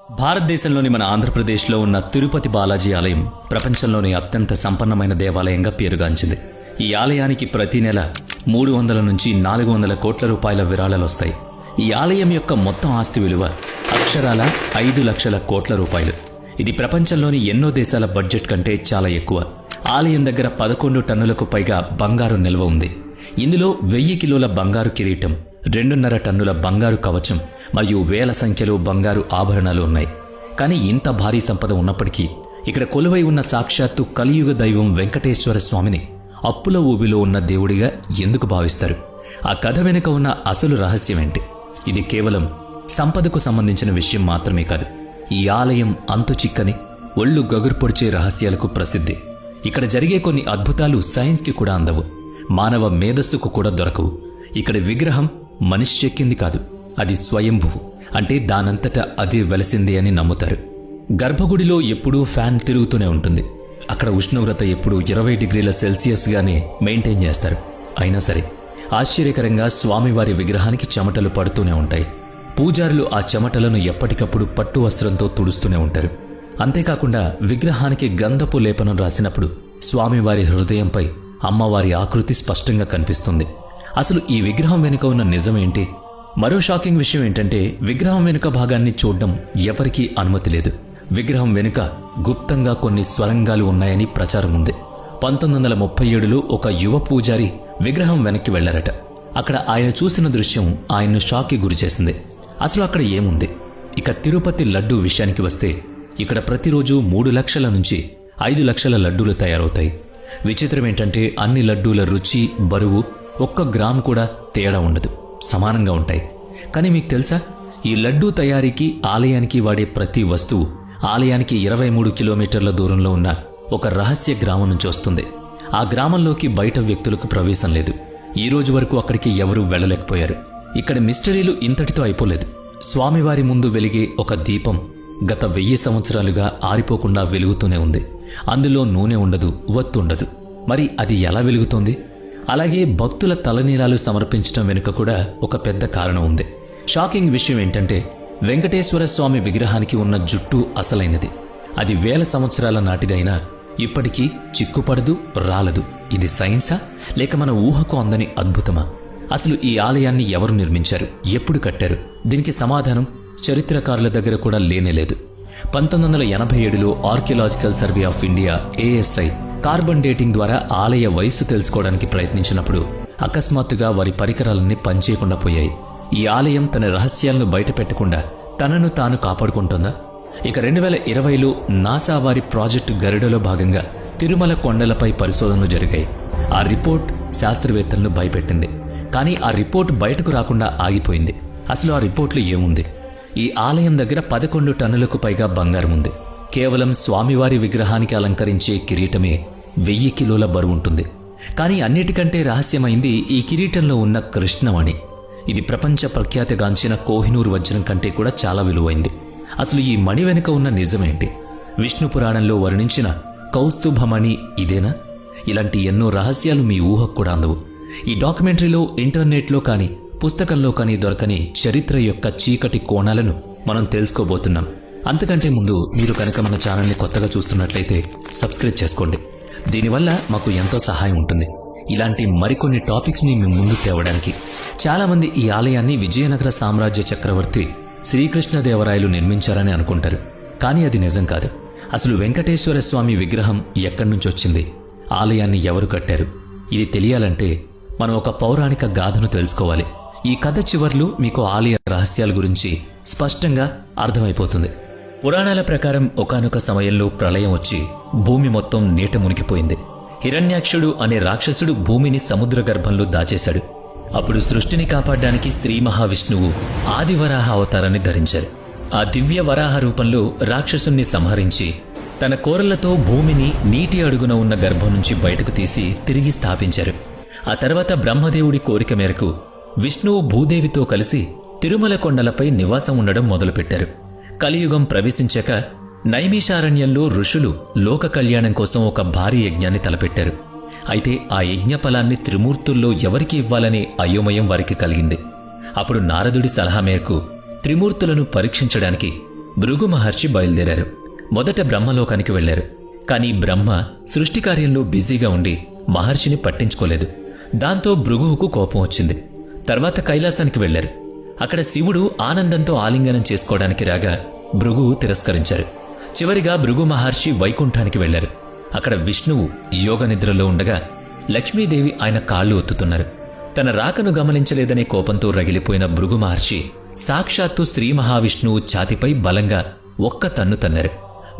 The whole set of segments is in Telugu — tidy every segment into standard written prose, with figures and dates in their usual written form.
భారతదేశంలోని మన ఆంధ్రప్రదేశ్లో ఉన్న తిరుపతి బాలాజీ ఆలయం ప్రపంచంలోని అత్యంత సంపన్నమైన దేవాలయంగా పేరుగాంచింది. ఈ ఆలయానికి ప్రతి నెల 300 నుంచి 400 కోట్ల రూపాయల విరాళాలొస్తాయి. ఈ ఆలయం యొక్క మొత్తం ఆస్తి విలువ అక్షరాల 5 లక్షల కోట్ల రూపాయలు. ఇది ప్రపంచంలోని ఎన్నో దేశాల బడ్జెట్ కంటే చాలా ఎక్కువ. ఆలయం దగ్గర 11 టన్నులకు పైగా బంగారు నిల్వ ఉంది. ఇందులో 1000 కిలోల బంగారు కిరీటం, 2.5 టన్నుల బంగారు కవచం మరియు వేల సంఖ్యలో బంగారు ఆభరణాలు ఉన్నాయి. కానీ ఇంత భారీ సంపద ఉన్నప్పటికీ ఇక్కడ కొలువై ఉన్న సాక్షాత్తు కలియుగ దైవం వెంకటేశ్వర స్వామిని అప్పుల ఊబిలో ఉన్న దేవుడిగా ఎందుకు భావిస్తారు? ఆ కథ వెనుక ఉన్న అసలు రహస్యమేంటి? ఇది కేవలం సంపదకు సంబంధించిన విషయం మాత్రమే కాదు. ఈ ఆలయం అంతు చిక్కని, ఒళ్ళు గగురు పొడిచే రహస్యాలకు ప్రసిద్ధి. ఇక్కడ జరిగే కొన్ని అద్భుతాలు సైన్స్కి కూడా అందవు, మానవ మేధస్సుకు కూడా దొరకవు. ఇక్కడ విగ్రహం మనిషి చెక్కింది కాదు, అది స్వయంభువు, అంటే దానంతటా అదే వెలసింది అని నమ్ముతారు. గర్భగుడిలో ఎప్పుడూ ఫ్యాన్ తిరుగుతూనే ఉంటుంది. అక్కడ ఉష్ణోగ్రత ఎప్పుడూ 20 డిగ్రీల సెల్సియస్గానే మెయింటైన్ చేస్తారు. అయినా సరే ఆశ్చర్యకరంగా స్వామివారి విగ్రహానికి చెమటలు పడుతూనే ఉంటాయి. పూజారులు ఆ చెమటలను ఎప్పటికప్పుడు పట్టు వస్త్రంతో తుడుస్తూనే ఉంటారు. అంతేకాకుండా విగ్రహానికి గంధపు లేపనం రాసినప్పుడు స్వామివారి హృదయంపై అమ్మవారి ఆకృతి స్పష్టంగా కనిపిస్తుంది. అసలు ఈ విగ్రహం వెనుక ఉన్న నిజమేంటి? మరో షాకింగ్ విషయం ఏంటంటే విగ్రహం వెనుక భాగాన్ని చూడడం ఎవరికీ అనుమతి లేదు. విగ్రహం వెనుక గుప్తంగా కొన్ని స్వరంగాలు ఉన్నాయని ప్రచారం ఉంది. 1937లో ఒక యువ పూజారి విగ్రహం వెనక్కి వెళ్లారట. అక్కడ ఆయన చూసిన దృశ్యం ఆయన్ను షాక్కి గురిచేసింది. అసలు అక్కడ ఏముంది? ఇక తిరుపతి లడ్డూ విషయానికి వస్తే ఇక్కడ ప్రతిరోజు 3 లక్షల నుంచి 5 లక్షల లడ్డూలు తయారవుతాయి. విచిత్రమేంటంటే అన్ని లడ్డూల రుచి, బరువు 1 గ్రాము కూడా తేడా ఉండదు, సమానంగా ఉంటాయి. కానీ మీకు తెలుసా, ఈ లడ్డూ తయారీకి ఆలయానికి వాడే ప్రతి వస్తువు ఆలయానికి 23 కిలోమీటర్ల దూరంలో ఉన్న ఒక రహస్య గ్రామం నుంచి వస్తుంది. ఆ గ్రామంలోకి బయట వ్యక్తులకు ప్రవేశం లేదు. ఈ రోజు వరకు అక్కడికి ఎవరూ వెళ్లలేకపోయారు. ఇక్కడ మిస్టరీలు ఇంతటితో అయిపోలేదు. స్వామివారి ముందు వెలిగే ఒక దీపం గత 1000 సంవత్సరాలుగా ఆరిపోకుండా వెలుగుతూనే ఉంది. అందులో నూనె ఉండదు, వత్తుండదు. మరి అది ఎలా వెలుగుతోంది? అలాగే భక్తుల తలనీలాలు సమర్పించడం వెనుక కూడా ఒక పెద్ద కారణం ఉంది. షాకింగ్ విషయం ఏంటంటే వెంకటేశ్వర స్వామి విగ్రహానికి ఉన్న జుట్టు అసలైనది. అది 1000 సంవత్సరాల నాటిదైనా ఇప్పటికీ చిక్కుపడదు, రాలదు. ఇది సైన్సా లేక మన ఊహకు అందని అద్భుతమా? అసలు ఈ ఆలయాన్ని ఎవరు నిర్మించారు, ఎప్పుడు కట్టారు? దీనికి సమాధానం చరిత్రకారుల దగ్గర కూడా లేనేలేదు. 1987లో archaeological survey of India ASI carbon dating ద్వారా ఆలయ వయస్సు తెలుసుకోవడానికి ప్రయత్నించినప్పుడు అకస్మాత్తుగా వారి పరికరాలన్నీ పనిచేయకుండా పోయాయి. ఈ ఆలయం తన రహస్యాలను బయటపెట్టకుండా తనను తాను కాపాడుకుంటుందా? ఇక 2020లో నాసా వారి ప్రాజెక్టు గరుడలో భాగంగా తిరుమల కొండలపై పరిశోధనలు జరిగాయి. ఆ రిపోర్ట్ శాస్త్రవేత్తలను భయపెట్టింది. కానీ ఆ రిపోర్ట్ బయటకు రాకుండా ఆగిపోయింది. అసలు ఆ రిపోర్ట్లో ఏముంది? ఈ ఆలయం దగ్గర 11 టన్నులకు పైగా బంగారం ఉంది. కేవలం స్వామివారి విగ్రహానికి అలంకరించే కిరీటమే 1000 కిలోల బరువుంటుంది. కానీ అన్నిటికంటే రహస్యమైంది ఈ కిరీటంలో ఉన్న కృష్ణమణి. ఇది ప్రపంచ ప్రఖ్యాతిగాంచిన కోహినూర్ వజ్రం కంటే కూడా చాలా విలువైంది. అసలు ఈ మణి వెనుక ఉన్న నిజమేంటి? విష్ణు పురాణంలో వర్ణించిన కౌస్తుభమణి ఇదేనా? ఇలాంటి ఎన్నో రహస్యాలు మీ ఊహకు కూడా అందవు. ఈ డాక్యుమెంటరీలో, ఇంటర్నెట్లో కానీ పుస్తకంలో కానీ దొరకని చరిత్ర యొక్క చీకటి కోణాలను మనం తెలుసుకోబోతున్నాం. అంతకంటే ముందు మీరు కనుక మన ఛానల్ని కొత్తగా చూస్తున్నట్లయితే సబ్స్క్రైబ్ చేసుకోండి. దీనివల్ల మాకు ఎంతో సహాయం ఉంటుంది ఇలాంటి మరికొన్ని టాపిక్స్ని మీ ముందు తేవడానికి. చాలామంది ఈ ఆలయాన్ని విజయనగర సామ్రాజ్య చక్రవర్తి శ్రీకృష్ణదేవరాయలు నిర్మించారని అనుకుంటారు. కానీ అది నిజం కాదు. అసలు వెంకటేశ్వర స్వామి విగ్రహం ఎక్కడి నుంచి వచ్చింది? ఆలయాన్ని ఎవరు కట్టారు? ఇది తెలియాలంటే మనం ఒక పౌరాణిక గాథను తెలుసుకోవాలి. ఈ కథ చివర్లో మీకు ఆలయ రహస్యాల గురించి స్పష్టంగా అర్థమైపోతుంది. పురాణాల ప్రకారం ఒకానొక సమయంలో ప్రళయం వచ్చి భూమి మొత్తం నీట మునిగిపోయింది. హిరణ్యాక్షుడు అనే రాక్షసుడు భూమిని సముద్ర గర్భంలో దాచేశాడు. అప్పుడు సృష్టిని కాపాడడానికి శ్రీ మహావిష్ణువు ఆదివరాహ అవతారాన్ని ధరించారు. ఆ దివ్య వరాహ రూపంలో రాక్షసుణ్ణి సంహరించి తన కోరలతో భూమిని నీటి అడుగున ఉన్న గర్భం నుంచి బయటకు తీసి తిరిగి స్థాపించారు. ఆ తర్వాత బ్రహ్మదేవుడి కోరిక మేరకు విష్ణువు భూదేవితో కలిసి తిరుమల కొండలపై నివాసం ఉండడం మొదలుపెట్టారు. కలియుగం ప్రవేశించాక నైమిషారణ్యంలో ఋషులు లోక కళ్యాణం కోసం ఒక భారీ యజ్ఞాన్ని తలపెట్టారు. అయితే ఆ యజ్ఞ ఫలాన్ని త్రిమూర్తుల్లో ఎవరికి ఇవ్వాలనే అయోమయం వారికి కలిగింది. అప్పుడు నారదుడి సలహా మేరకు త్రిమూర్తులను పరీక్షించడానికి భృగు మహర్షి బయలుదేరారు. మొదట బ్రహ్మలోకానికి వెళ్లారు. కానీ బ్రహ్మ సృష్టి కార్యంలో బిజీగా ఉండి మహర్షిని పట్టించుకోలేదు. దాంతో భృగువుకు కోపం వచ్చింది. తర్వాత కైలాసానికి వెళ్లారు. అక్కడ శివుడు ఆనందంతో ఆలింగనం చేసుకోవడానికి రాగా భృగువు తిరస్కరించారు. చివరిగా భృగు మహర్షి వైకుంఠానికి వెళ్లారు. అక్కడ విష్ణువు యోగ నిద్రలో ఉండగా లక్ష్మీదేవి ఆయన కాళ్లు ఒత్తుతున్నారు. తన రాకను గమనించలేదనే కోపంతో రగిలిపోయిన భృగు మహర్షి సాక్షాత్తు శ్రీ మహావిష్ణువు ఛాతిపై బలంగా ఒక్క తన్ను తన్నారు.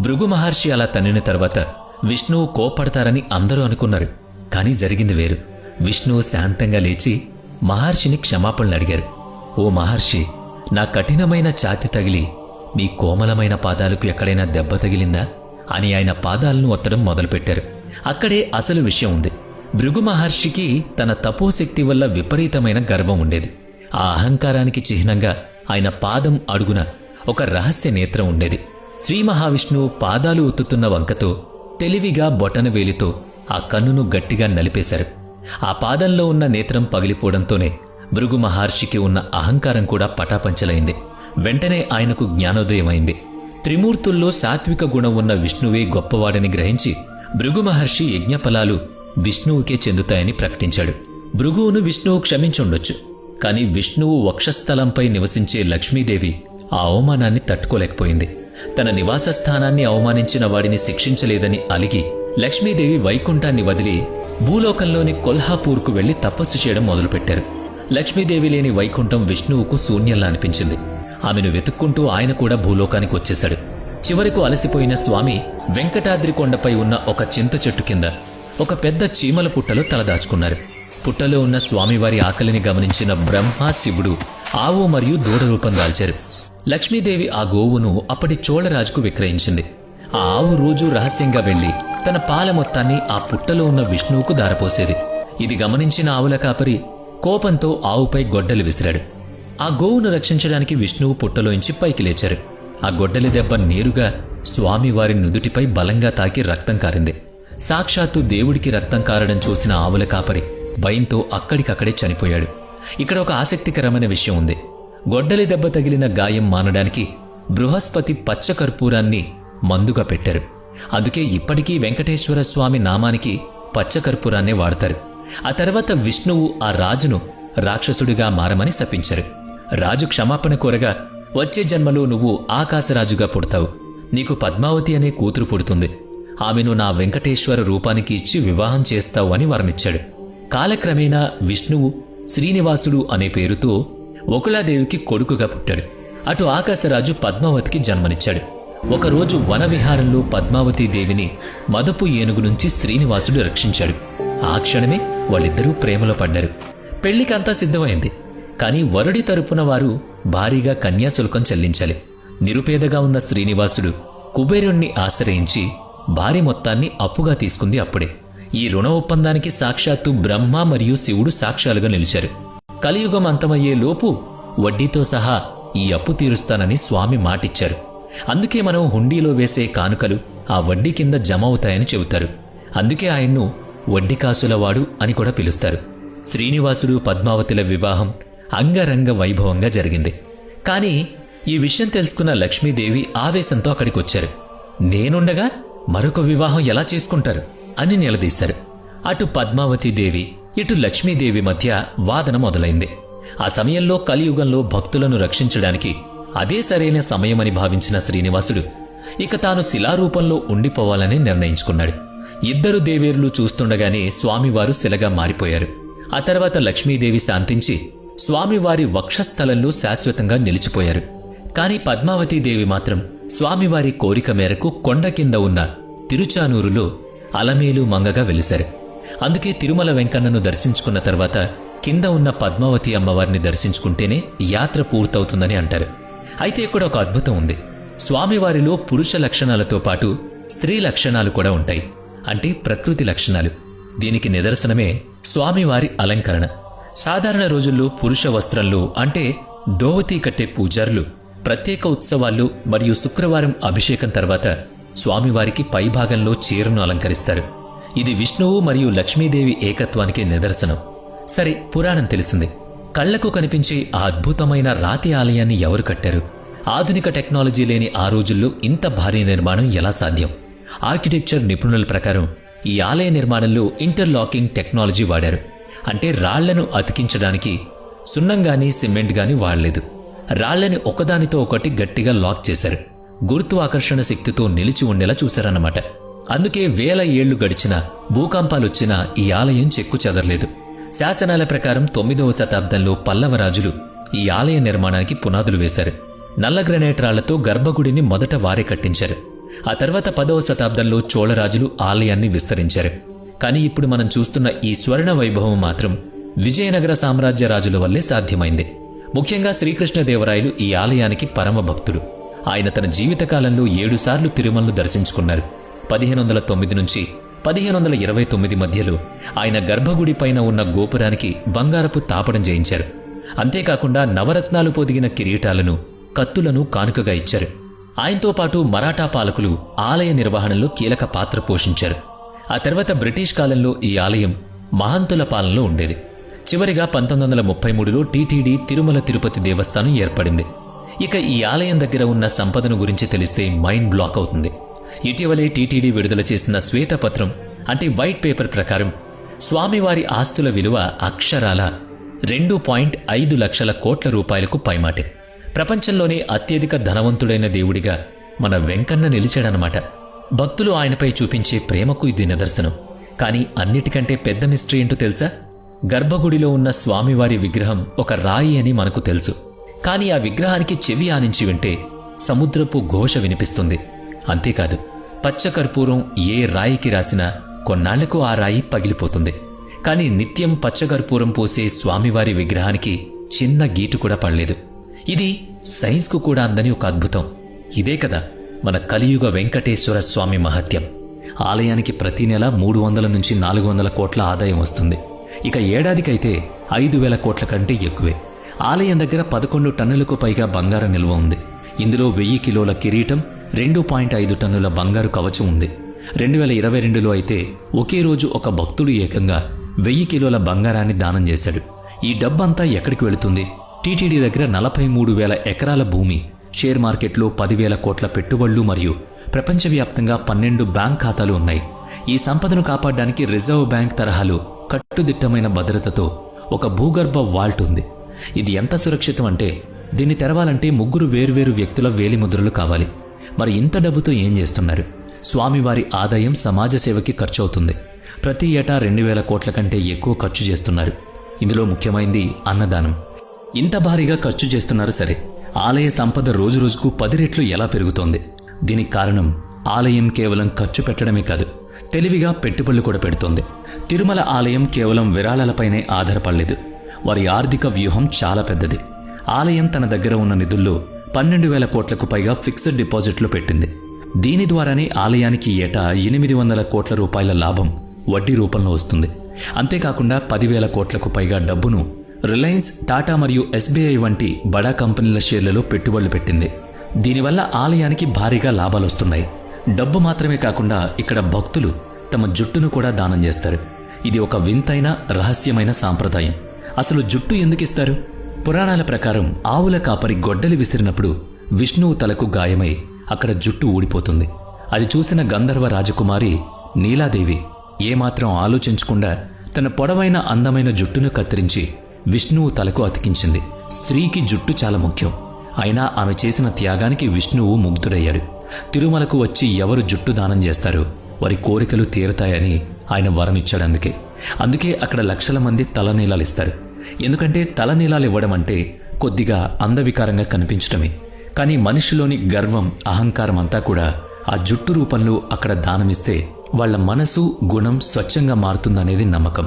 భృగు మహర్షి అలా తన్నిన తర్వాత విష్ణువు కోపడతారని అందరూ అనుకున్నారు. కాని జరిగింది వేరు. విష్ణువు శాంతంగా లేచి మహర్షిని క్షమాపణలు అడిగారు. ఓ మహర్షి, నా కఠినమైన ఛాతి తగిలి మీ కోమలమైన పాదాలకు ఎక్కడైనా దెబ్బ తగిలిందా అని ఆయన పాదాలను ఒత్తడం మొదలుపెట్టారు. అక్కడే అసలు విషయం ఉంది. భృగు మహర్షికి తన తపోశక్తి వల్ల విపరీతమైన గర్వం ఉండేది. ఆ అహంకారానికి చిహ్నంగా ఆయన పాదం అడుగున ఒక రహస్య నేత్రం ఉండేది. శ్రీ మహావిష్ణువు పాదాలు ఒత్తుతున్న వంకతో తెలివిగా బొటనవేలితో ఆ కన్నును గట్టిగా నలిపేశారు. ఆ పాదంలో ఉన్న నేత్రం పగిలిపోవడంతోనే భృగు మహర్షికి ఉన్న అహంకారం కూడా పటాపంచలైంది. వెంటనే ఆయనకు జ్ఞానోదయమైంది. త్రిమూర్తుల్లో సాత్విక గుణం ఉన్న విష్ణువే గొప్పవాడని గ్రహించి భృగు మహర్షి యజ్ఞఫలాలు విష్ణువుకే చెందుతాయని ప్రకటించాడు. భృగువును విష్ణువు క్షమించుండొచ్చు. కాని విష్ణువు వక్షస్థలంపై నివసించే లక్ష్మీదేవి ఆ అవమానాన్ని తట్టుకోలేకపోయింది. తన నివాస స్థానాన్ని అవమానించిన వాడిని శిక్షించలేదని అలిగి లక్ష్మీదేవి వైకుంఠాన్ని వదిలి భూలోకంలోని కొల్హాపూర్కు వెళ్లి తపస్సు చేయడం మొదలుపెట్టారు. లక్ష్మీదేవి లేని వైకుంఠం విష్ణువుకు శూన్యంలా అనిపించింది. ఆమెను వెతుక్కుంటూ ఆయన కూడా భూలోకానికి వచ్చేశాడు. చివరకు అలసిపోయిన స్వామి వెంకటాద్రి కొండపై ఉన్న ఒక చింత చెట్టు కింద ఒక పెద్ద చీమల పుట్టలో తలదాచుకున్నారు. పుట్టలో ఉన్న స్వామివారి ఆకలిని గమనించిన బ్రహ్మ, శివుడు ఆవు మరియు దూడ రూపం దాల్చారు. లక్ష్మీదేవి ఆ గోవును అప్పటి చోళరాజుకు విక్రయించింది. ఆ ఆవు రోజూ రహస్యంగా వెళ్లి తన పాల మొత్తాన్ని ఆ పుట్టలో ఉన్న విష్ణువుకు దారపోసేది. ఇది గమనించిన ఆవుల కాపరి కోపంతో ఆవుపై గొడ్డలి విసిరాడు. ఆ గోవును రక్షించడానికి విష్ణువు పుట్టలోంచి పైకి లేచారు. ఆ గొడ్డలి దెబ్బ నేరుగా స్వామివారి నుదుటిపై బలంగా తాకి రక్తం కారింది. సాక్షాత్తు దేవుడికి రక్తం కారడం చూసిన ఆవుల కాపరి భయంతో అక్కడికక్కడే చనిపోయాడు. ఇక్కడ ఒక ఆసక్తికరమైన విషయం ఉంది. గొడ్డలి దెబ్బ తగిలిన గాయం మానడానికి బృహస్పతి పచ్చ కర్పూరాన్ని మందుగా పెట్టారు. అందుకే ఇప్పటికీ వెంకటేశ్వర స్వామి నామానికి పచ్చ కర్పూరాన్నే వాడతారు. ఆ తర్వాత విష్ణువు ఆ రాజును రాక్షసుడిగా మారమని శపించారు. రాజు క్షమాపణ కోరగా, వచ్చే జన్మలో నువ్వు ఆకాశరాజుగా పుడతావు, నీకు పద్మావతి అనే కూతురు పుడుతుంది, ఆమెను నా వెంకటేశ్వర రూపానికి ఇచ్చి వివాహం చేస్తావు అని వరమిచ్చాడు. కాలక్రమేణా విష్ణువు శ్రీనివాసుడు అనే పేరుతో ఒకలాదేవికి కొడుకుగా పుట్టాడు. అటు ఆకాశరాజు పద్మావతికి జన్మనిచ్చాడు. ఒకరోజు వనవిహారంలో పద్మావతీదేవిని మదపు ఏనుగు నుంచి శ్రీనివాసుడు రక్షించాడు. ఆ క్షణమే వాళ్ళిద్దరూ ప్రేమలో పడ్డారు. పెళ్లికంతా సిద్ధమైంది. కాని వరుడి తరపున వారు భారీగా కన్యాశుల్కం చెల్లించాలి. నిరుపేదగా ఉన్న శ్రీనివాసుడు కుబేరుణ్ణి ఆశ్రయించి భారీ మొత్తాన్ని అప్పుగా తీసుకుంది అప్పుడే. ఈ రుణ ఒప్పందానికి సాక్షాత్తు బ్రహ్మ మరియు శివుడు సాక్ష్యాలుగా నిలిచారు. కలియుగం అంతమయ్యే లోపు వడ్డీతో సహా ఈ అప్పు తీరుస్తానని స్వామి మాటిచ్చారు. అందుకే మనం హుండీలో వేసే కానుకలు ఆ వడ్డీ కింద జమ అవుతాయని చెబుతారు. అందుకే ఆయన్ను వడ్డీకాసులవాడు అని కూడా పిలుస్తారు. శ్రీనివాసుడు పద్మావతుల వివాహం అంగరంగ వైభవంగా జరిగింది. కాని ఈ విషయం తెలుసుకున్న లక్ష్మీదేవి ఆవేశంతో అక్కడికొచ్చారు. నేనుండగా మరొక వివాహం ఎలా చేసుకుంటారు అని నిలదీశారు. అటు పద్మావతీదేవి ఇటు లక్ష్మీదేవి మధ్య వాదన మొదలైంది. ఆ సమయంలో కలియుగంలో భక్తులను రక్షించడానికి అదే సరైన సమయమని భావించిన శ్రీనివాసుడు ఇక తాను శిలారూపంలో ఉండిపోవాలని నిర్ణయించుకున్నాడు. ఇద్దరు దేవేరులు చూస్తుండగానే స్వామివారు శిలగా మారిపోయారు. ఆ తర్వాత లక్ష్మీదేవి శాంతించి స్వామివారి వక్షస్థలంలో శాశ్వతంగా నిలిచిపోయారు. కాని పద్మావతీదేవి మాత్రం స్వామివారి కోరిక మేరకు కొండ కింద ఉన్న తిరుచానూరులో అలమేలు మంగగా వెలిశారు. అందుకే తిరుమల వెంకన్నను దర్శించుకున్న తర్వాత కింద ఉన్న పద్మావతి అమ్మవారిని దర్శించుకుంటేనే యాత్ర పూర్తవుతుందని అంటారు. అయితే ఇక్కడ ఒక అద్భుతం ఉంది. స్వామివారిలో పురుష లక్షణాలతో పాటు స్త్రీ లక్షణాలు కూడా ఉంటాయి. అంటే ప్రకృతి లక్షణాలు. దీనికి నిదర్శనమే స్వామివారి అలంకరణ. సాధారణ రోజుల్లో పురుష వస్త్రంలో అంటే దోవతీ కట్టే పూజారులు ప్రత్యేక ఉత్సవాల్లో మరియు శుక్రవారం అభిషేకం తర్వాత స్వామివారికి పైభాగంలో చీరను అలంకరిస్తారు. ఇది విష్ణువు మరియు లక్ష్మీదేవి ఏకత్వానికి నిదర్శనం. సరే, పురాణం తెలిసింది. కళ్లకు కనిపించే ఆ అద్భుతమైన రాతి ఆలయాన్ని ఎవరు కట్టారు? ఆధునిక టెక్నాలజీ లేని ఆ రోజుల్లో ఇంత భారీ నిర్మాణం ఎలా సాధ్యం? ఆర్కిటెక్చర్ నిపుణుల ప్రకారం ఈ ఆలయ నిర్మాణంలో ఇంటర్లాకింగ్ టెక్నాలజీ వాడారు. అంటే రాళ్లను అతికించడానికి సున్నం గాని సిమెంట్ గాని వాడలేదు. రాళ్లని ఒకదానితో ఒకటి గట్టిగా లాక్ చేశారు. గురుత్వాకర్షణ శక్తితో నిలిచి ఉండేలా చూశారన్నమాట. అందుకే వేల ఏళ్లు గడిచినా భూకంపాలొచ్చినా ఈ ఆలయం చెక్కు చెదరలేదు. శాసనాల ప్రకారం 9వ శతాబ్దంలో పల్లవ రాజులు ఈ ఆలయ నిర్మాణానికి పునాదులు వేశారు. నల్ల గ్రనైట్ రాళ్లతో గర్భగుడిని మొదట వారే కట్టించారు. ఆ తర్వాత 10వ శతాబ్దంలో చోళరాజులు ఆలయాన్ని విస్తరించారు. కానీ ఇప్పుడు మనం చూస్తున్న ఈ స్వర్ణ వైభవం మాత్రం విజయనగర సామ్రాజ్య రాజుల వల్లే సాధ్యమైంది. ముఖ్యంగా శ్రీకృష్ణదేవరాయలు ఈ ఆలయానికి పరమ భక్తుడు. ఆయన తన జీవితకాలంలో 7 సార్లు తిరుమలను దర్శించుకున్నారు. 1509 నుంచి 1529 మధ్యలో ఆయన గర్భగుడి పైన ఉన్న గోపురానికి బంగారపు తాపడం చేయించారు. అంతేకాకుండా నవరత్నాలు పొదిగిన కిరీటాలను, కత్తులను కానుకగా ఇచ్చారు. ఆయనతో పాటు మరాఠా పాలకులు ఆలయ నిర్వహణలో కీలక పాత్ర పోషించారు. ఆ తర్వాత బ్రిటిష్ కాలంలో ఈ ఆలయం మహంతుల పాలనలో ఉండేది. చివరిగా 1933లో టీటీడీ తిరుమల తిరుపతి దేవస్థానం ఏర్పడింది. ఇక ఈ ఆలయం దగ్గర ఉన్న సంపదను గురించి తెలిస్తే మైండ్ బ్లాక్ అవుతుంది. ఇటీవలే టీటీడీ విడుదల చేసిన శ్వేతపత్రం అంటే వైట్ పేపర్ ప్రకారం స్వామివారి ఆస్తుల విలువ అక్షరాల 2.5 లక్షల కోట్ల రూపాయలకు పైమాటే. ప్రపంచంలోనే అత్యధిక ధనవంతుడైన దేవుడిగా మన వెంకన్న నిలిచాడనమాట. భక్తులు ఆయనపై చూపించే ప్రేమకు ఇది నిదర్శనం. కానీ అన్నిటికంటే పెద్ద మిస్టరీ ఏంటో తెలుసా? గర్భగుడిలో ఉన్న స్వామివారి విగ్రహం ఒక రాయి అని మనకు తెలుసు. కానీ ఆ విగ్రహానికి చెవి ఆనించి వింటే సముద్రపు ఘోష వినిపిస్తుంది. అంతేకాదు, పచ్చకర్పూరం ఏ రాయికి రాసినా కొన్నాళ్లకు ఆ రాయి పగిలిపోతుంది. కానీ నిత్యం పచ్చకర్పూరం పోసే స్వామివారి విగ్రహానికి చిన్న గీటు కూడా పడలేదు. ఇది సైన్స్కు కూడా అందని ఒక అద్భుతం. ఇదే కదా మన కలియుగ వెంకటేశ్వర స్వామి మహత్యం. ఆలయానికి ప్రతి నెల 300 నుంచి 400 కోట్ల ఆదాయం వస్తుంది. ఇక ఏడాదికైతే 5,000 కోట్ల కంటే ఎక్కువే. ఆలయం దగ్గర 11 టన్నులకు పైగా బంగారం నిల్వ ఉంది. ఇందులో 1000 కిలోల కిరీటం, 2.5 టన్నుల బంగారు కవచం ఉంది. 2022లో అయితే ఒకే రోజు ఒక భక్తుడు ఏకంగా 1000 కిలోల బంగారాన్ని దానం చేశాడు. ఈ డబ్బంతా ఎక్కడికి వెళుతుంది? టీటీడీ దగ్గర 43,000 ఎకరాల భూమి, షేర్ మార్కెట్లో 10,000 కోట్ల పెట్టుబడులు మరియు ప్రపంచవ్యాప్తంగా 12 బ్యాంక్ ఖాతాలు ఉన్నాయి. ఈ సంపదను కాపాడడానికి రిజర్వ్ బ్యాంక్ తరహాలో కట్టుదిట్టమైన భద్రతతో ఒక భూగర్భ వాల్ట్ ఉంది. ఇది ఎంత సురక్షితం అంటే దీన్ని తెరవాలంటే 3 వేర్వేరు వ్యక్తుల వేలిముద్రలు కావాలి. మరి ఇంత డబ్బుతో ఏం చేస్తున్నారు? స్వామివారి ఆదాయం సమాజ సేవకి ఖర్చవుతుంది. ప్రతి ఏటా 2,000 కోట్ల కంటే ఎక్కువ ఖర్చు చేస్తున్నారు. ఇందులో ముఖ్యమైనది అన్నదానం. ఇంత భారీగా ఖర్చు చేస్తున్నారు సరే, ఆలయ సంపద రోజురోజుకు 10 రెట్లు ఎలా పెరుగుతోంది? దీనికి కారణం ఆలయం కేవలం ఖర్చు పెట్టడమే కాదు, తెలివిగా పెట్టుబడులు కూడా పెడుతోంది. తిరుమల ఆలయం కేవలం విరాళాలపైనే ఆధారపడలేదు. వారి ఆర్థిక వ్యూహం చాలా పెద్దది. ఆలయం తన దగ్గర ఉన్న నిధుల్లో 12,000 కోట్లకు పైగా ఫిక్స్డ్ డిపాజిట్లు పెట్టింది. దీని ద్వారానే ఆలయానికి ఏటా 800 కోట్ల రూపాయల లాభం వడ్డీ రూపంలో వస్తుంది. అంతేకాకుండా 10,000 కోట్లకు పైగా డబ్బును రిలయన్స్, టాటా మరియు ఎస్బీఐ వంటి బడా కంపెనీల షేర్లలో పెట్టుబడులు పెట్టింది. దీనివల్ల ఆలయానికి భారీగా లాభాలు వస్తున్నాయి. డబ్బు మాత్రమే కాకుండా ఇక్కడ భక్తులు తమ జుట్టును కూడా దానం చేస్తారు. ఇది ఒక వింతైన రహస్యమైన సాంప్రదాయం. అసలు జుట్టు ఎందుకిస్తారు? పురాణాల ప్రకారం ఆవుల కాపరి గొడ్డలి విసిరినప్పుడు విష్ణువు తలకు గాయమై అక్కడ జుట్టు ఊడిపోతుంది. అది చూసిన గంధర్వ రాజకుమారి నీలాదేవి ఏమాత్రం ఆలోచించకుండా తన పొడవైన అందమైన జుట్టును కత్తిరించి విష్ణువు తలకు అతికించింది. స్త్రీకి జుట్టు చాలా ముఖ్యం. అయినా ఆమె చేసిన త్యాగానికి విష్ణువు ముగ్ధుడయ్యాడు. తిరుమలకు వచ్చి ఎవరు జుట్టు దానం చేస్తారో వారి కోరికలు తీరతాయని ఆయన వరమిచ్చాడు. అందుకే అక్కడ లక్షల మంది తలనీలాలిస్తారు. ఎందుకంటే తలనీలాలు ఇవ్వడం అంటే కొద్దిగా అందవికారంగా కనిపించటమే. కానీ మనిషిలోని గర్వం, అహంకారం అంతా కూడా ఆ జుట్టు రూపంలో అక్కడ దానమిస్తే వాళ్ల మనసు, గుణం స్వచ్ఛంగా మారుతుందనేది నమ్మకం.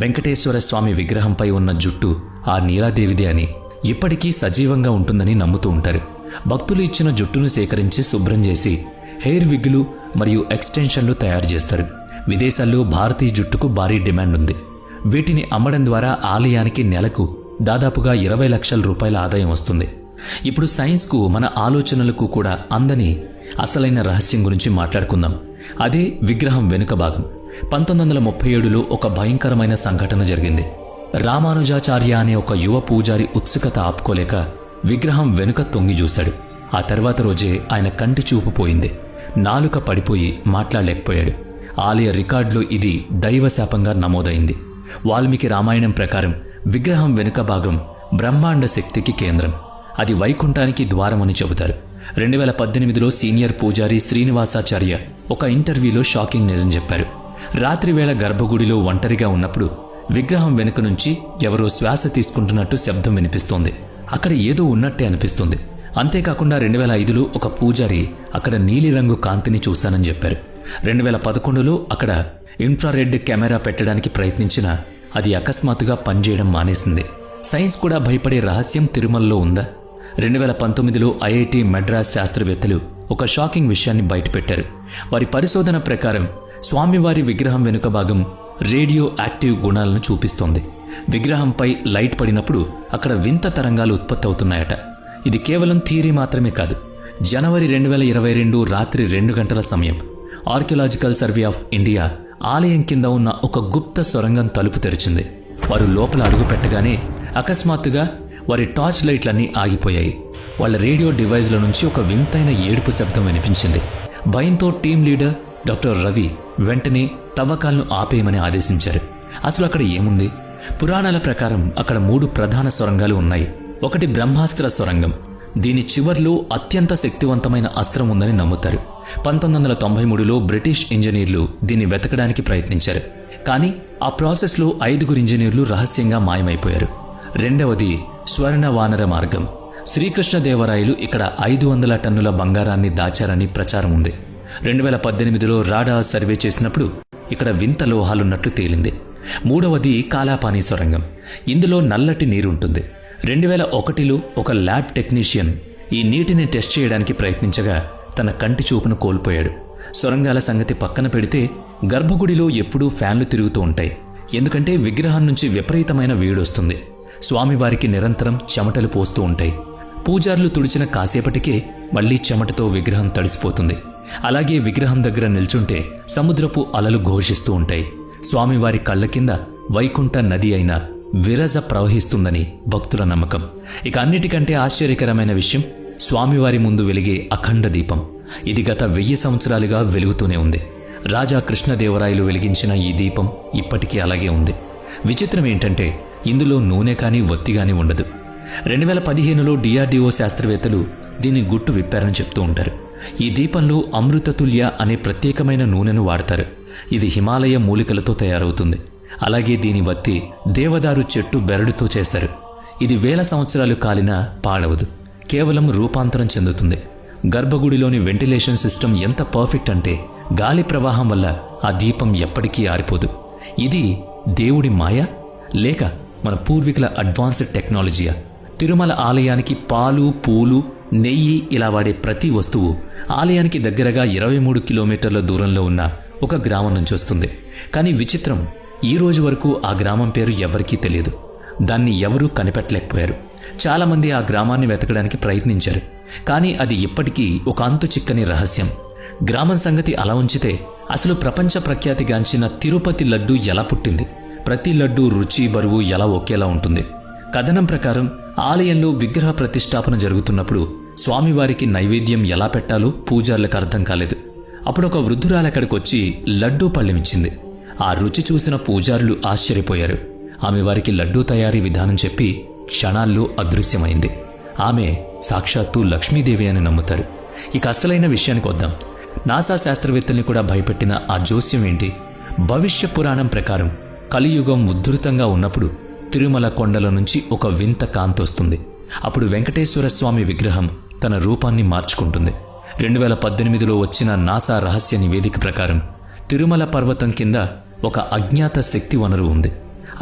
వెంకటేశ్వర స్వామి విగ్రహంపై ఉన్న జుట్టు ఆ నీలాదేవిదే అని, ఇప్పటికీ సజీవంగా ఉంటుందని నమ్ముతూ ఉంటారు. భక్తులు ఇచ్చిన జుట్టును సేకరించి శుభ్రం చేసి హెయిర్ విగ్గులు మరియు ఎక్స్టెన్షన్లు తయారు చేస్తారు. విదేశాల్లో భారతీయ జుట్టుకు భారీ డిమాండ్ ఉంది. వీటిని అమ్మడం ద్వారా ఆలయానికి నెలకు దాదాపుగా 20 లక్షల రూపాయల ఆదాయం వస్తుంది. ఇప్పుడు సైన్స్కు, మన ఆలోచనలకు కూడా అందని అసలైన రహస్యం గురించి మాట్లాడుకుందాం. అదే విగ్రహం వెనుక భాగం. 1937లో ఒక భయంకరమైన సంఘటన జరిగింది. రామానుజాచార్య అనే ఒక యువ పూజారి ఉత్సుకత ఆపుకోలేక విగ్రహం వెనుక తొంగి చూశాడు. ఆ తర్వాత రోజే ఆయన కంటి చూపు పోయింది. నాలుక పడిపోయి మాట్లాడలేకపోయాడు. ఆలయ రికార్డులో ఇది దైవశాపంగా నమోదైంది. వాల్మీకి రామాయణం ప్రకారం విగ్రహం వెనుక భాగం బ్రహ్మాండ శక్తికి కేంద్రం. అది వైకుంఠానికి ద్వారమని చెబుతారు. 2018లో సీనియర్ పూజారి శ్రీనివాసాచార్య ఒక ఇంటర్వ్యూలో షాకింగ్ నిజం చెప్పారు. రాత్రివేళ గర్భగుడిలో ఒంటరిగా ఉన్నప్పుడు విగ్రహం వెనుక నుంచి ఎవరో శ్వాస తీసుకుంటున్నట్టు శబ్దం వినిపిస్తోంది. అక్కడ ఏదో ఉన్నట్టే అనిపిస్తుంది. అంతేకాకుండా 2005లో ఒక పూజారి అక్కడ నీలిరంగు కాంతిని చూశానని చెప్పారు. 2011లో అక్కడ ఇన్ఫ్రారెడ్ కెమెరా పెట్టడానికి ప్రయత్నించినా అది అకస్మాత్తుగా పనిచేయడం మానేసింది. సైన్స్ కూడా భయపడే రహస్యం తిరుమలలో ఉందా? 2019లో ఐఐటి మద్రాస్ శాస్త్రవేత్తలు ఒక షాకింగ్ విషయాన్ని బయటపెట్టారు. వారి పరిశోధన ప్రకారం స్వామివారి విగ్రహం వెనుక భాగం రేడియో యాక్టివ్ గుణాలను చూపిస్తోంది. విగ్రహంపై లైట్ పడినప్పుడు అక్కడ వింత తరంగాలు ఉత్పత్తి అవుతున్నాయట. ఇది కేవలం థియరీ మాత్రమే కాదు. జనవరి 2022 రాత్రి 2 గంటల సమయం ఆర్కియలాజికల్ సర్వే ఆఫ్ ఇండియా ఆలయం కింద ఉన్న ఒక గుప్త సొరంగం తలుపు తెరిచింది. వారు లోపల అడుగు పెట్టగానే అకస్మాత్తుగా వారి టార్చ్ లైట్లన్నీ ఆగిపోయాయి. వాళ్ళ రేడియో డివైజ్ల నుంచి ఒక వింతైన ఏడుపు శబ్దం వినిపించింది. భయంతో టీం లీడర్ డాక్టర్ రవి వెంటనే తవ్వకాలను ఆపేయమని ఆదేశించారు. అసలు అక్కడ ఏముంది? పురాణాల ప్రకారం అక్కడ 3 ప్రధాన సొరంగాలు ఉన్నాయి. ఒకటి బ్రహ్మాస్త్ర సొరంగం. దీని చివర్లో అత్యంత శక్తివంతమైన అస్త్రం ఉందని నమ్ముతారు. 1993లో బ్రిటిష్ ఇంజనీర్లు దీన్ని వెతకడానికి ప్రయత్నించారు. కానీ ఆ ప్రాసెస్లో 5 ఇంజనీర్లు రహస్యంగా మాయమైపోయారు. రెండవది స్వర్ణ వానర మార్గం. శ్రీకృష్ణదేవరాయలు ఇక్కడ 500 టన్నుల బంగారాన్ని దాచారని ప్రచారం ఉంది. 2018లో రాడార్ సర్వే చేసినప్పుడు ఇక్కడ వింత లోహాలున్నట్టు తేలింది. మూడవది కాలాపానీ సొరంగం. ఇందులో నల్లటి నీరుంటుంది. 2001లో ఒక ల్యాబ్ టెక్నీషియన్ ఈ నీటిని టెస్ట్ చేయడానికి ప్రయత్నించగా తన కంటి చూపును కోల్పోయాడు. సొరంగాల సంగతి పక్కన పెడితే గర్భగుడిలో ఎప్పుడూ ఫ్యాన్లు తిరుగుతూ ఉంటాయి. ఎందుకంటే విగ్రహం నుంచి విపరీతమైన వేడొస్తుంది. స్వామివారికి నిరంతరం చెమటలు పోస్తూ ఉంటాయి. పూజారులు తుడిచిన కాసేపటికే మళ్లీ చెమటతో విగ్రహం తడిసిపోతుంది. అలాగే విగ్రహం దగ్గర నిల్చుంటే సముద్రపు అలలు ఘోషిస్తూ ఉంటాయి. స్వామివారి కళ్ల కింద వైకుంఠ నది అయిన విరజ ప్రవహిస్తుందని భక్తుల నమ్మకం. ఇక అన్నిటికంటే ఆశ్చర్యకరమైన విషయం స్వామివారి ముందు వెలిగే అఖండ దీపం. ఇది గత 1000 సంవత్సరాలుగా వెలుగుతూనే ఉంది. రాజా కృష్ణదేవరాయలు వెలిగించిన ఈ దీపం ఇప్పటికీ అలాగే ఉంది. విచిత్రం ఏంటంటే ఇందులో నూనె కానీ ఒత్తి కానీ ఉండదు. 2015లో డిఆర్డీఓ శాస్త్రవేత్తలు దీని గుట్టు విప్పారని చెప్తూ ఉంటారు. ఈ దీపంలో అమృతతుల్య అనే ప్రత్యేకమైన నూనెను వాడతారు. ఇది హిమాలయ మూలికలతో తయారవుతుంది. అలాగే దీని వత్తి దేవదారు చెట్టు బెరడుతో చేశారు. ఇది 1000 సంవత్సరాలు కాలినా పాడవదు, కేవలం రూపాంతరం చెందుతుంది. గర్భగుడిలోని వెంటిలేషన్ సిస్టమ్ ఎంత పర్ఫెక్ట్ అంటే గాలి ప్రవాహం వల్ల ఆ దీపం ఎప్పటికీ ఆరిపోదు. ఇది దేవుడి మాయ లేక మన పూర్వీకుల అడ్వాన్స్డ్ టెక్నాలజీయా? తిరుమల ఆలయానికి పాలు, పూలు, నెయ్యి ఇలా వాడే ప్రతి వస్తువు ఆలయానికి దగ్గరగా 23 కిలోమీటర్ల దూరంలో ఉన్న ఒక గ్రామం నుంచి వస్తుంది. కానీ విచిత్రం, ఈ రోజు వరకు ఆ గ్రామం పేరు ఎవరికీ తెలియదు. దాన్ని ఎవరూ కనిపెట్టలేకపోయారు. చాలామంది ఆ గ్రామాన్ని వెతకడానికి ప్రయత్నించారు. కానీ అది ఇప్పటికీ ఒక అంతు చిక్కని రహస్యం. గ్రామం సంగతి అలా ఉంచితే అసలు ప్రపంచ ప్రఖ్యాతిగాంచిన తిరుపతి లడ్డూ ఎలా పుట్టింది? ప్రతి లడ్డూ రుచి, బరువు ఎలా ఒకేలా ఉంటుంది? కథనం ప్రకారం ఆలయంలో విగ్రహ ప్రతిష్టాపన జరుగుతున్నప్పుడు స్వామివారికి నైవేద్యం ఎలా పెట్టాలో పూజారులకు అర్థం కాలేదు. అప్పుడు ఒక వృద్ధురాలు అక్కడికొచ్చి లడ్డూ పళ్ళెమిచ్చింది. ఆ రుచి చూసిన పూజారులు ఆశ్చర్యపోయారు. ఆమె వారికి లడ్డూ తయారీ విధానం చెప్పి క్షణాల్లో అదృశ్యమైంది. ఆమె సాక్షాత్తు లక్ష్మీదేవి అని నమ్ముతారు. ఇక అసలైన విషయానికి వద్దాం. నాసా శాస్త్రవేత్తల్ని కూడా భయపెట్టిన ఆ జోస్యం ఏంటి? భవిష్య పురాణం ప్రకారం కలియుగం ఉద్ధృతంగా ఉన్నప్పుడు తిరుమల కొండల నుంచి ఒక వింత కాంతి వస్తుంది. అప్పుడు వెంకటేశ్వర స్వామి విగ్రహం తన రూపాన్ని మార్చుకుంటుంది. 2018లో వచ్చిన నాసా రహస్య నివేదిక ప్రకారం తిరుమల పర్వతం కింద ఒక అజ్ఞాత శక్తి వనరు ఉంది.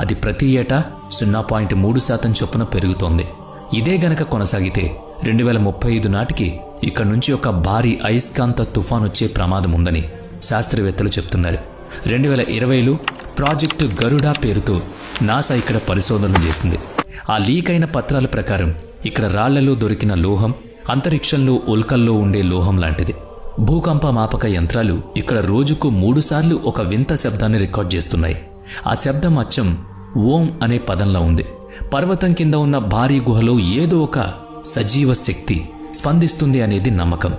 అది ప్రతి ఏటా 0.3% చొప్పున పెరుగుతోంది. ఇదే గనక కొనసాగితే 2035 నాటికి ఇక్కడి నుంచి ఒక భారీ అయస్కాంత తుఫాన్ వచ్చే ప్రమాదం ఉందని శాస్త్రవేత్తలు చెప్తున్నారు. 2020లో ప్రాజెక్టు గరుడ పేరుతో నాసా ఇక్కడ పరిశోధనలు చేసింది. ఆ లీక్ అయిన పత్రాల ప్రకారం ఇక్కడ రాళ్లలో దొరికిన లోహం అంతరిక్షంలో ఉల్కల్లో ఉండే లోహం లాంటిది. భూకంప మాపక యంత్రాలు ఇక్కడ రోజుకు 3 సార్లు ఒక వింత శబ్దాన్ని రికార్డ్ చేస్తున్నాయి. ఆ శబ్దం అచ్చం ఓం అనే పదంలా ఉంది. పర్వతం కింద ఉన్న భారీ గుహలో ఏదో ఒక సజీవ శక్తి స్పందిస్తుంది అనేది నమ్మకం.